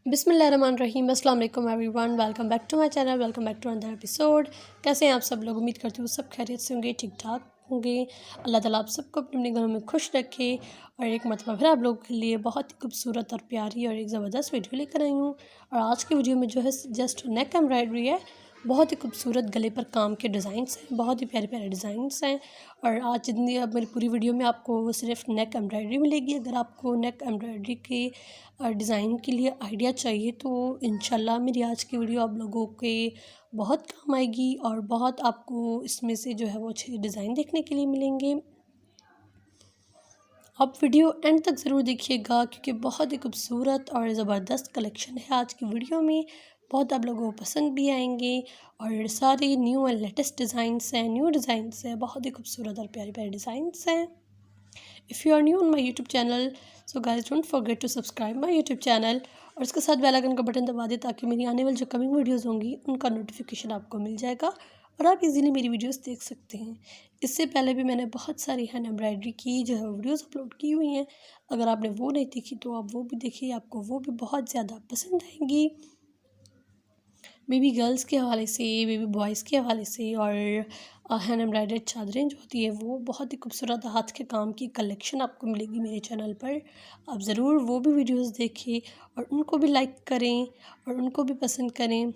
बिस्मिल्लाहिर्रहमानिर्रहीम। अस्सलाम वालेकुम everyone, welcome back to my channel, welcome back to another episode. कैसे हैं आप सब लोग? उम्मीद करती हूँ सब खैरियत से होंगे, ठीक ठाक होंगे। अल्लाह ताला आप सबको अपने अपने घरों में खुश रखे। और एक मरतबा फिर आप लोगों के लिए बहुत ही खूबसूरत और प्यारी और एक ज़बरदस्त वीडियो लेकर आई हूँ। और आज की वीडियो में जो है जस्ट नेक एम्ब्रॉयडरी है। बहुत ही खूबसूरत गले पर काम के डिज़ाइंस हैं, बहुत ही प्यारे प्यारे डिज़ाइंस हैं। और आज जितनी अब मेरी पूरी वीडियो में आपको सिर्फ नेक एम्ब्रॉयडरी मिलेगी। अगर आपको नेक एम्ब्रॉयडरी के डिज़ाइन के लिए आइडिया चाहिए तो इंशाल्लाह मेरी आज की वीडियो आप लोगों के बहुत काम आएगी और बहुत आपको इसमें से जो है वो अच्छे डिज़ाइन देखने के लिए मिलेंगे। आप वीडियो एंड तक ज़रूर देखिएगा क्योंकि बहुत ही खूबसूरत और ज़बरदस्त कलेक्शन है आज की वीडियो में। बहुत आप लोगों को पसंद भी आएंगे और सारे न्यू एंड लेटेस्ट डिज़ाइंस हैं, न्यू डिज़ाइंस हैं, बहुत ही खूबसूरत और प्यारे प्यारे डिज़ाइंस हैं। If you are new on my YouTube channel so guys don't forget to subscribe my YouTube channel और इसके साथ बेल आइकन का बटन दबा दें ताकि मेरी आने वाली जो कमिंग वीडियोज़ होंगी उनका नोटिफिकेशन आपको मिल जाएगा और आप इजीली मेरी वीडियोस देख सकते हैं। इससे पहले भी मैंने बहुत सारी हैंड एम्ब्रॉयडरी की जो है वीडियोस अपलोड की हुई हैं। अगर आपने वो नहीं देखी तो आप वो भी देखिए, आपको वो भी बहुत ज़्यादा पसंद आएंगी। बेबी गर्ल्स के हवाले से, बेबी बॉयज़ के हवाले से और हैंड एम्ब्रॉयडर्ड चादरें जो होती है वो बहुत ही खूबसूरत हाथ के काम की कलेक्शन आपको मिलेगी मेरे चैनल पर। आप ज़रूर वो भी वीडियोस देखें और उनको भी लाइक करें और उनको भी पसंद करें।